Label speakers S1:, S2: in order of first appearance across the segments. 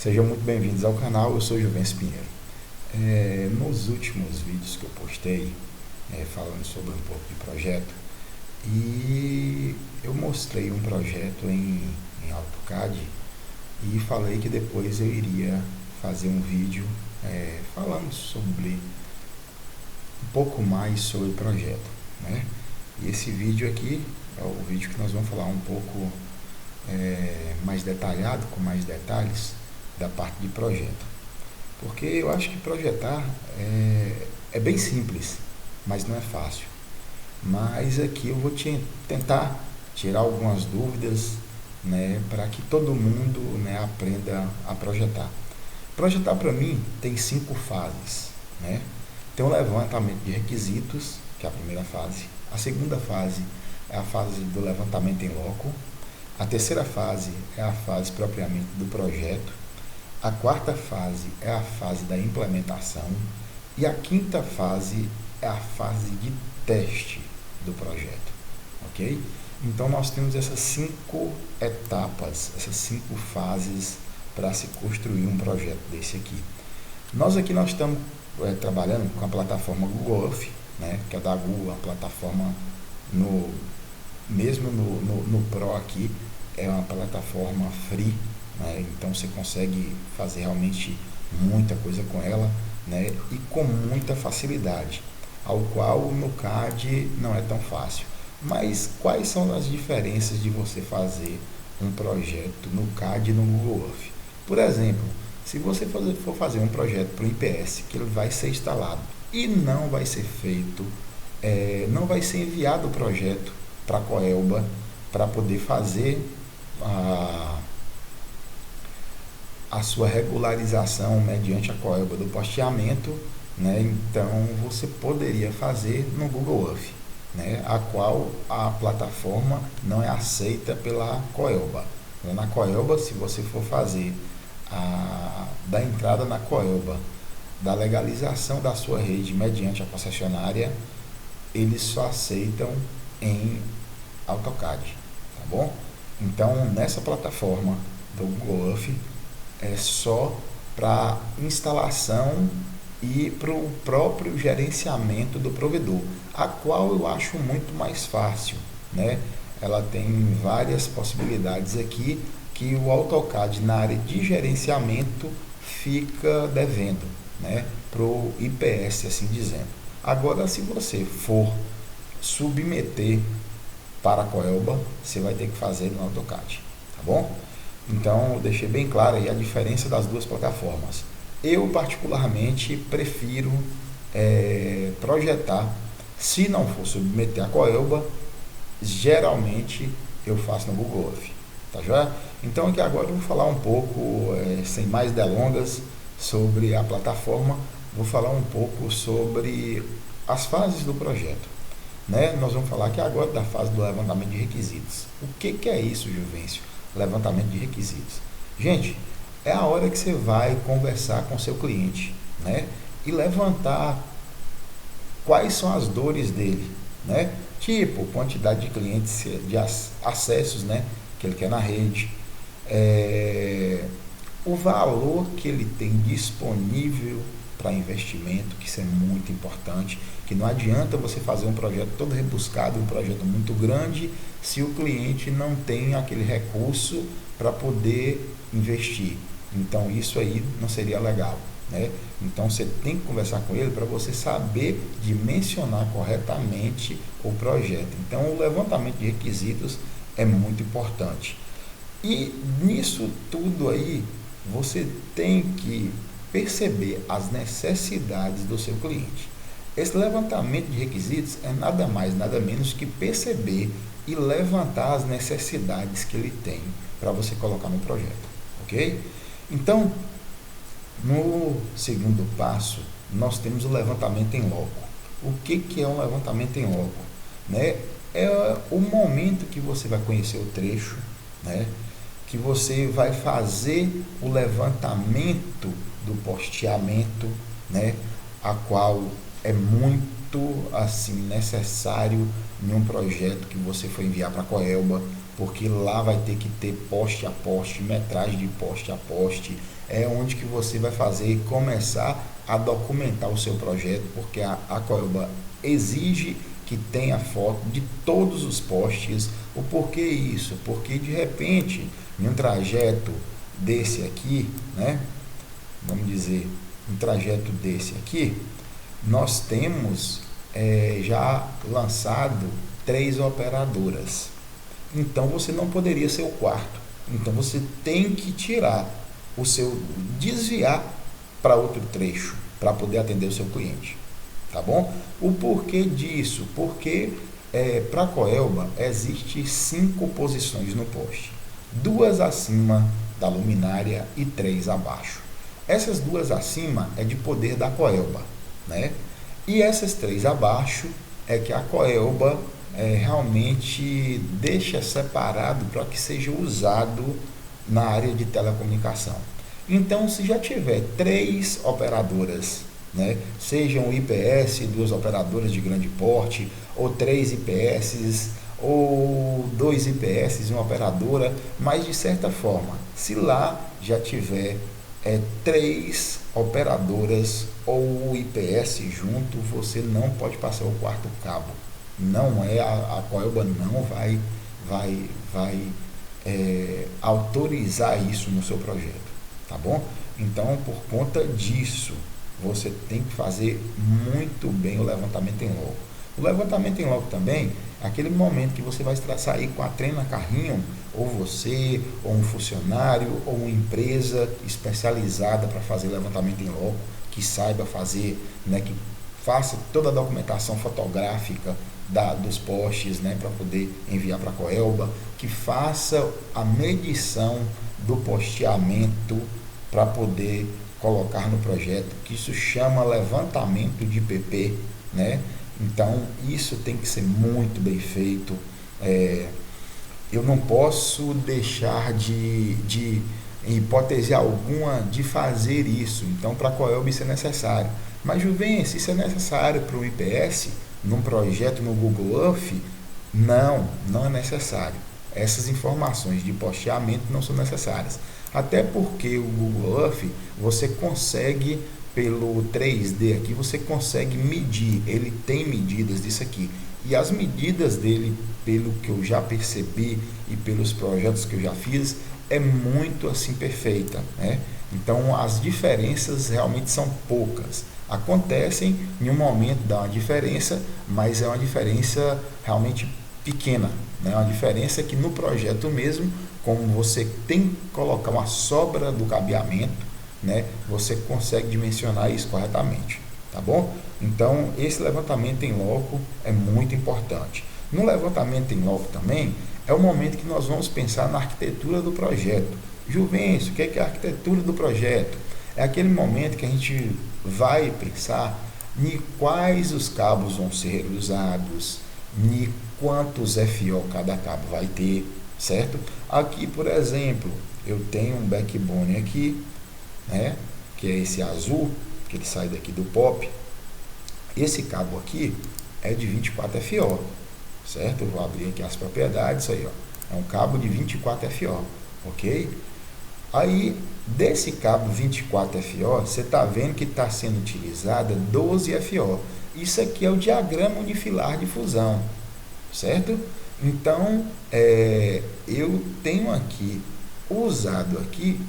S1: Sejam muito bem-vindos ao canal, eu sou Juvencio Pinheiro. Nos últimos vídeos que eu postei, falando sobre um pouco de projeto, e eu mostrei um projeto em AutoCAD e falei que depois eu iria fazer um vídeo falando sobre um pouco mais sobre o projeto, né? E esse vídeo aqui é o vídeo que nós vamos falar um pouco mais detalhado, com mais detalhes da parte de projeto, porque eu acho que projetar é bem simples, mas não é fácil. Mas aqui eu vou tentar tirar algumas dúvidas, né, para que todo mundo, né, aprenda a projetar. Projetar para mim tem 5 fases, né? Tem o levantamento de requisitos, que é a primeira fase. A segunda fase é a fase do levantamento em loco. A terceira fase é a fase propriamente do projeto. A quarta fase é a fase da implementação e a quinta fase é a fase de teste do projeto, ok? Então nós temos essas 5 etapas, essas 5 fases para se construir um projeto desse aqui. Nós estamos trabalhando com a plataforma Google Earth, né, que é da Google, a plataforma mesmo no Pro aqui, é uma plataforma free, né? Então você consegue fazer realmente muita coisa com ela, né? E com muita facilidade, ao qual no CAD não é tão fácil. Mas quais são as diferenças de você fazer um projeto no CAD e no Google Earth? Por exemplo, se você for fazer um projeto para o IPS, que ele vai ser instalado e não vai ser feito, não vai ser enviado o projeto para a Coelba para poder fazer a sua regularização mediante a Coelba do posteamento, né? Então você poderia fazer no Google Earth, né? A qual a plataforma não é aceita pela Coelba. Na Coelba, se você for fazer da entrada na Coelba, da legalização da sua rede mediante a concessionária, eles só aceitam em AutoCAD, tá bom? Então, nessa plataforma do Google Earth, é só para instalação e para o próprio gerenciamento do provedor, a qual eu acho muito mais fácil, né? Ela tem várias possibilidades aqui que o AutoCAD na área de gerenciamento fica devendo, né, para o IPS, assim dizendo. Agora, se você for submeter para a Coelba, você vai ter que fazer no AutoCAD, tá bom? Então, eu deixei bem claro aí a diferença das duas plataformas. Eu, particularmente, prefiro projetar, se não for submeter a Coelba, geralmente eu faço no Google Earth, tá joia? Então, aqui agora eu vou falar um pouco, sem mais delongas, sobre a plataforma, vou falar um pouco sobre as fases do projeto, né? Nós vamos falar aqui agora da fase do levantamento de requisitos. O que é isso, Juvencio? Levantamento de requisitos. Gente, é a hora que você vai conversar com seu cliente, né? E levantar quais são as dores dele, né? Tipo, quantidade de clientes, de acessos, né, que ele quer na rede, o valor que ele tem disponível para investimento, que isso é muito importante, que não adianta você fazer um projeto todo rebuscado, um projeto muito grande, se o cliente não tem aquele recurso para poder investir. Então isso aí não seria legal, né? Então você tem que conversar com ele para você saber dimensionar corretamente o projeto. Então o levantamento de requisitos é muito importante. E nisso tudo aí, você tem que perceber as necessidades do seu cliente. Esse levantamento de requisitos é nada mais, nada menos que perceber e levantar as necessidades que ele tem para você colocar no projeto, ok? Então, no segundo passo, nós temos o levantamento em loco. O que é um levantamento em loco? Né? É o momento que você vai conhecer o trecho, né? Que você vai fazer o levantamento do posteamento, né, a qual é muito assim necessário em um projeto que você for enviar para a Coelba, porque lá vai ter que ter poste a poste, metragem de poste a poste, é onde que você vai fazer e começar a documentar o seu projeto, porque a Coelba exige que tenha foto de todos os postes. O porquê isso? Porque de repente, em um trajeto desse aqui, né, vamos dizer, um trajeto desse aqui, nós temos já lançado 3 operadoras. Então você não poderia ser o quarto. Então você tem que tirar o seu, desviar para outro trecho para poder atender o seu cliente. Tá bom? O porquê disso? Porque para a Coelba existe 5 posições no poste, 2 acima da luminária e 3 abaixo. Essas 2 acima é de poder da Coelba, né? E essas 3 abaixo é que a Coelba realmente deixa separado para que seja usado na área de telecomunicação. Então, se já tiver 3 operadoras, né, sejam IPS, 2 operadoras de grande porte, ou 3 IPS, ou 2 IPS e uma operadora, mas de certa forma, se lá já tiver 3 operadoras ou IPS junto, você não pode passar o quarto cabo. Não é, a Coelba não vai autorizar isso no seu projeto, tá bom? Então, por conta disso, você tem que fazer muito bem o levantamento em loco. O levantamento em loco também é aquele momento que você vai sair com a treina carrinho, ou você, ou um funcionário, ou uma empresa especializada para fazer levantamento em loco, que saiba fazer, né, que faça toda a documentação fotográfica dos postes, né, para poder enviar para a Coelba, que faça a medição do posteamento para poder colocar no projeto, que isso chama levantamento de PP, né? Então isso tem que ser muito bem feito. Eu não posso deixar de em hipótese alguma, de fazer isso. Então, para a Coelba isso é necessário. Mas, Juvencio, isso é necessário para o IPS, num projeto no Google Earth? Não é necessário. Essas informações de posteamento não são necessárias. Até porque o Google Earth, você consegue, pelo 3D aqui, você consegue medir. Ele tem medidas disso aqui. E as medidas dele, pelo que eu já percebi e pelos projetos que eu já fiz, é muito assim perfeita, né? Então as diferenças realmente são poucas. Acontecem em um momento, dá uma diferença, mas é uma diferença realmente pequena, né? Uma diferença que no projeto mesmo, como você tem que colocar uma sobra do cabeamento, né? Você consegue dimensionar isso corretamente, tá bom? Então esse levantamento em loco é muito importante. No levantamento em loco também é o momento que nós vamos pensar na arquitetura do projeto. Juvencio, o que é a arquitetura do projeto? É aquele momento que a gente vai pensar em quais os cabos vão ser usados, em quantos FO cada cabo vai ter, certo? Aqui, por exemplo, eu tenho um backbone aqui, né, que é esse azul, que ele sai daqui do POP. Esse cabo aqui é de 24 FO, certo? Eu vou abrir aqui as propriedades, aí, ó. É um cabo de 24 FO, ok? Aí, desse cabo 24 FO, você está vendo que está sendo utilizada 12 FO. Isso aqui é o diagrama unifilar de fusão, certo? Então, eu tenho aqui, usado aqui,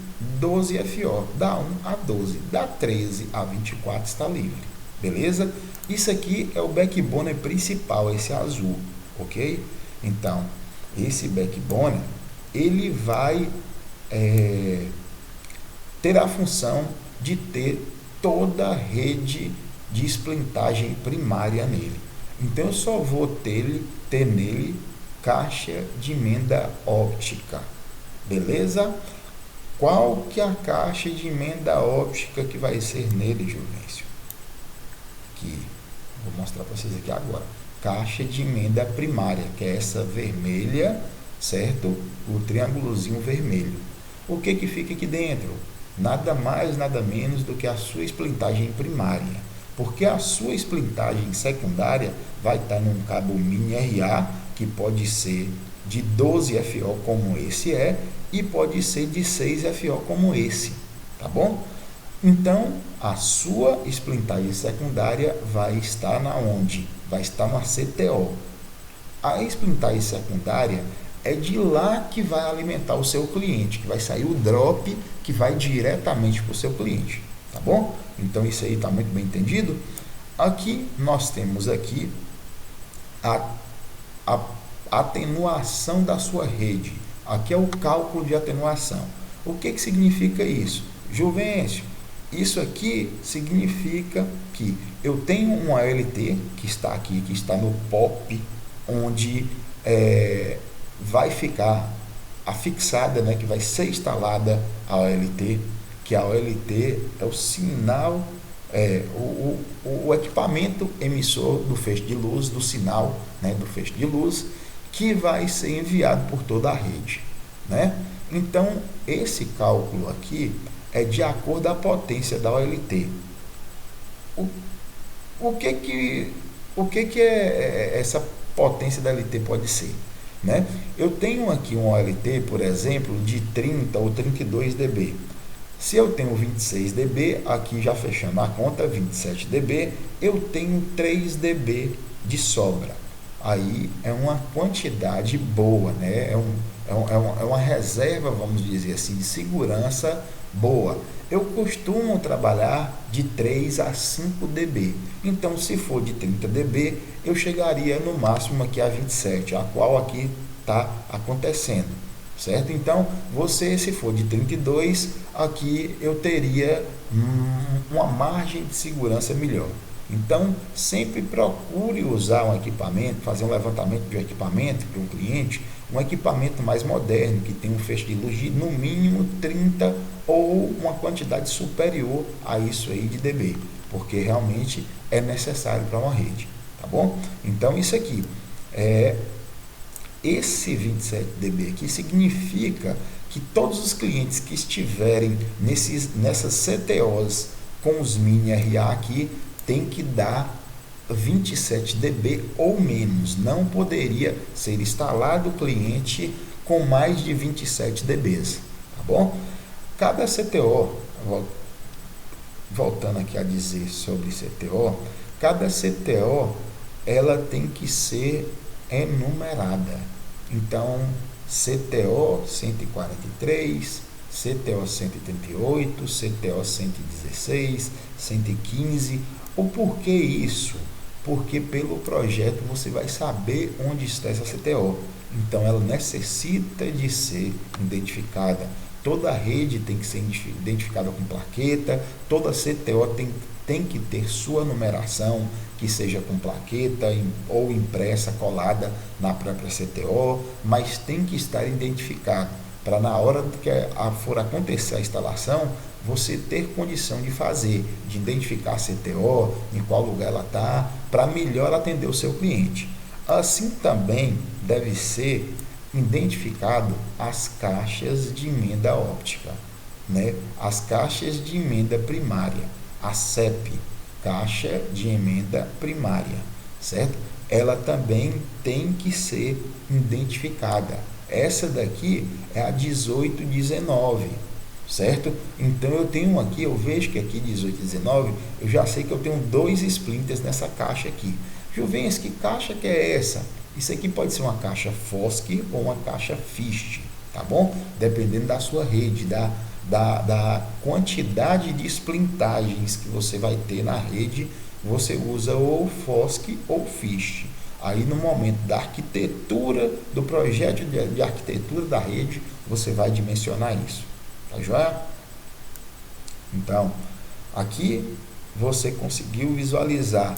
S1: 12 FO, da 1 a 12, da 13 a 24 está livre, beleza? Isso aqui é o backbone principal, esse azul, ok? Então, esse backbone, ele vai ter a função de ter toda a rede de splintagem primária nele. Então, eu só vou ter nele caixa de emenda óptica, beleza? Qual que é a caixa de emenda óptica que vai ser nele, Juvencio? Aqui, vou mostrar para vocês aqui agora. Caixa de emenda primária, que é essa vermelha, certo? O triângulozinho vermelho. O que que fica aqui dentro? Nada mais, nada menos do que a sua splintagem primária. Porque a sua splintagem secundária vai estar num cabo mini RA, que pode ser de 12 FO como esse e pode ser de 6 FO como esse, tá bom? Então, a sua splintagem secundária vai estar na onde? Vai estar na CTO. A splintagem secundária é de lá que vai alimentar o seu cliente, que vai sair o drop que vai diretamente para o seu cliente, tá bom? Então, isso aí está muito bem entendido. Aqui, nós temos aqui a atenuação da sua rede. Aqui é o cálculo de atenuação. O que significa isso? Juvencio, isso aqui significa que eu tenho uma OLT que está aqui, que está no POP, onde vai ficar afixada, né, que vai ser instalada a OLT, que a OLT é o sinal, o equipamento emissor do feixe de luz, do sinal, né, do feixe de luz, que vai ser enviado por toda a rede, né? Então, esse cálculo aqui é de acordo com a potência da OLT. O que essa potência da OLT pode ser? Né? Eu tenho aqui um OLT, por exemplo, de 30 ou 32 dB. Se eu tenho 26 dB, aqui já fechando a conta, 27 dB, eu tenho 3 dB de sobra. Aí é uma quantidade boa, né? É uma reserva, vamos dizer assim, de segurança boa. Eu costumo trabalhar de 3 a 5 dB. Então, se for de 30 dB, eu chegaria no máximo aqui a 27, a qual aqui está acontecendo, certo? Então, se for de 32, aqui eu teria uma margem de segurança melhor. Então, sempre procure usar um equipamento, fazer um levantamento de um equipamento para um cliente, um equipamento mais moderno, que tem um feixe de luz de no mínimo 30 ou uma quantidade superior a isso aí de dB, porque realmente é necessário para uma rede, tá bom? Então, isso aqui, esse 27 dB aqui significa que todos os clientes que estiverem nessas CTOs com os mini RA aqui, tem que dar 27 dB ou menos. Não poderia ser instalado o cliente com mais de 27 dB, tá bom? Cada CTO, voltando aqui a dizer sobre CTO, cada CTO ela tem que ser enumerada. Então, CTO 143, CTO 138, CTO 116, 115. O porquê isso? Porque pelo projeto você vai saber onde está essa CTO. Então ela necessita de ser identificada. Toda rede tem que ser identificada com plaqueta, toda CTO tem que ter sua numeração, que seja com plaqueta ou impressa, colada na própria CTO, mas tem que estar identificado, para na hora que for acontecer a instalação, você ter condição de fazer, de identificar a CTO, em qual lugar ela está, para melhor atender o seu cliente. Assim também deve ser identificado as caixas de emenda óptica, né? As caixas de emenda primária, a CEP, caixa de emenda primária, certo? Ela também tem que ser identificada. Essa daqui é a 1819, certo? Então eu tenho aqui, eu vejo que aqui 1819, eu já sei que eu tenho 2 splinters nessa caixa aqui. Juvencio, que caixa que é essa? Isso aqui pode ser uma caixa FOSC ou uma caixa FIST, tá bom? Dependendo da sua rede, da quantidade de splintagens que você vai ter na rede, você usa ou FOSC ou FIST. Aí no momento da arquitetura, do projeto de arquitetura da rede, você vai dimensionar isso, tá joia? Então, aqui você conseguiu visualizar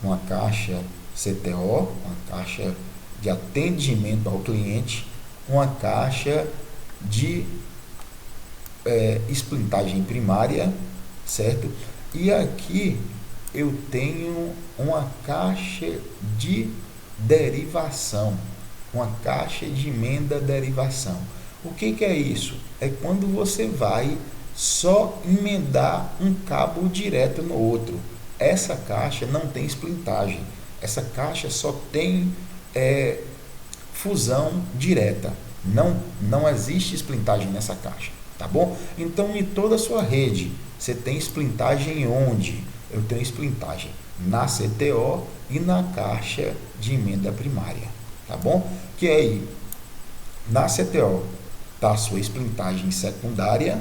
S1: uma caixa CTO, uma caixa de atendimento ao cliente, uma caixa de splintagem primária, certo? E aqui eu tenho uma caixa de derivação, uma caixa de emenda derivação. O que é isso? É quando você vai só emendar um cabo direto no outro. Essa caixa não tem splintagem, essa caixa só tem fusão direta. Não existe splintagem nessa caixa, tá bom? Então, em toda a sua rede, você tem splintagem onde? Eu tenho splintagem na CTO e na caixa de emenda primária, tá bom? Que aí, na CTO, está a sua splintagem secundária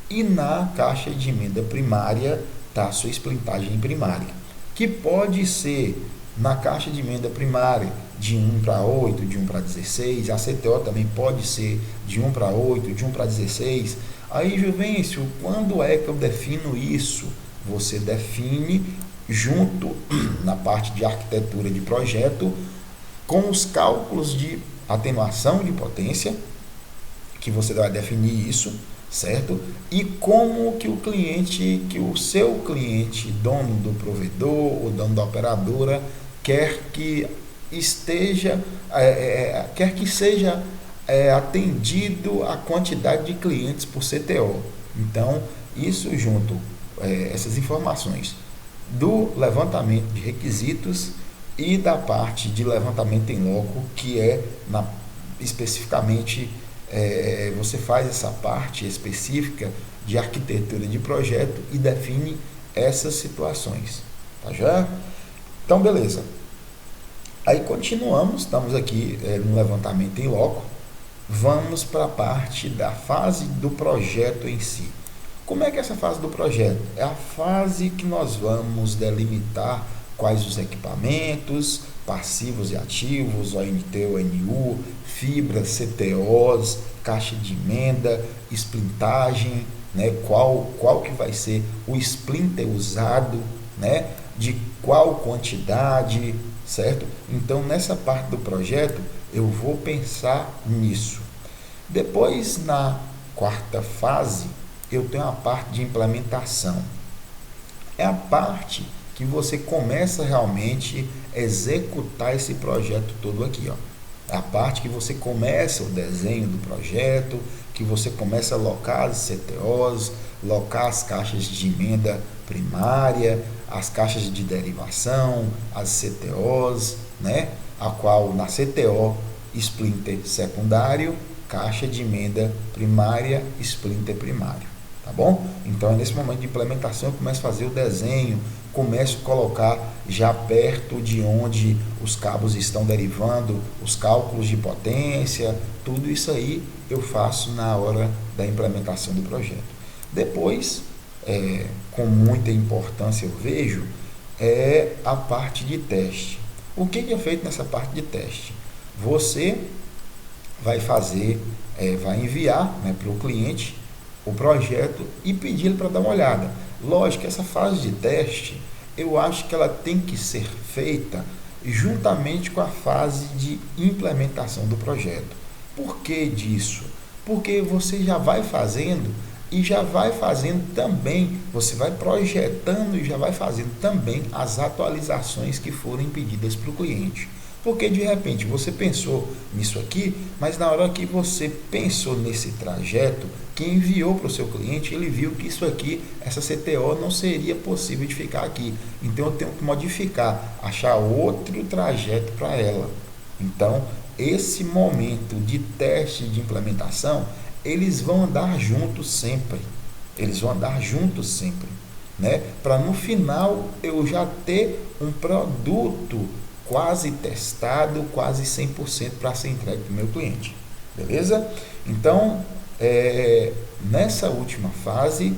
S1: e na caixa de emenda primária está a sua splintagem primária, que pode ser na caixa de emenda primária de 1 para 8, de 1 para 16, a CTO também pode ser de 1 para 8, de 1 para 16. Aí, Juvencio, quando é que eu defino isso? Você define junto na parte de arquitetura de projeto com os cálculos de atenuação de potência, que você vai definir isso, certo? E como que o seu cliente, dono do provedor ou dono da operadora, quer que seja atendido a quantidade de clientes por CTO. Então, isso junto, essas informações do levantamento de requisitos e da parte de levantamento em loco, que especificamente você faz essa parte específica de arquitetura de projeto e define essas situações, tá já? Então, beleza. Aí continuamos, estamos aqui no levantamento em loco, vamos para a parte da fase do projeto em si. Como é que é essa fase do projeto? É a fase que nós vamos delimitar quais os equipamentos, passivos e ativos, ONT, ONU, fibras, CTOs, caixa de emenda, splintagem, né? Qual que vai ser o splinter usado, né? De qual quantidade, certo? Então, nessa parte do projeto, eu vou pensar nisso. Depois, na quarta fase, eu tenho a parte de implementação. É a parte que você começa realmente a executar esse projeto todo aqui, ó. É a parte que você começa o desenho do projeto, que você começa a locar as CTOs, locar as caixas de emenda primária, as caixas de derivação, as CTOs, né? A qual na CTO, splinter secundário, caixa de emenda primária, splinter primário, tá bom? Então é nesse momento de implementação eu começo a fazer o desenho, começo a colocar já perto de onde os cabos estão derivando, os cálculos de potência, tudo isso aí eu faço na hora da implementação do projeto. Depois, com muita importância eu vejo, é a parte de teste. O que é feito nessa parte de teste? Você vai fazer, vai enviar, né, para o cliente o projeto e pedir ele para dar uma olhada. Lógico que essa fase de teste, eu acho que ela tem que ser feita juntamente com a fase de implementação do projeto. Por que disso? Porque você já vai fazendo e já vai fazendo também, você vai projetando e já vai fazendo também as atualizações que forem pedidas para o cliente. Porque de repente você pensou nisso aqui, mas na hora que você pensou nesse trajeto, que enviou para o seu cliente, ele viu que isso aqui, essa CTO não seria possível de ficar aqui. Então eu tenho que modificar, achar outro trajeto para ela. Então, esse momento de teste de implementação, eles vão andar juntos sempre. Eles vão andar juntos sempre, né? Para no final eu já ter um produto quase testado, quase 100% para ser entregue para o meu cliente. Beleza? Então, nessa última fase,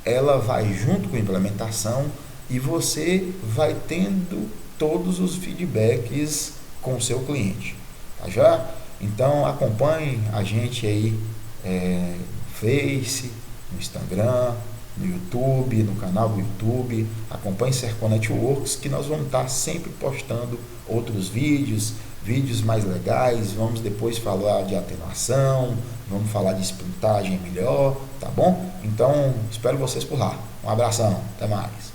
S1: ela vai junto com a implementação e você vai tendo todos os feedbacks com o seu cliente. Tá já? Então, acompanhe a gente aí no Face, no Instagram, no YouTube, no canal do YouTube, acompanhe Sercon Networks, que nós vamos estar sempre postando outros vídeos mais legais, vamos depois falar de atenuação, vamos falar de splintagem melhor, tá bom? Então, espero vocês por lá. Um abração, até mais.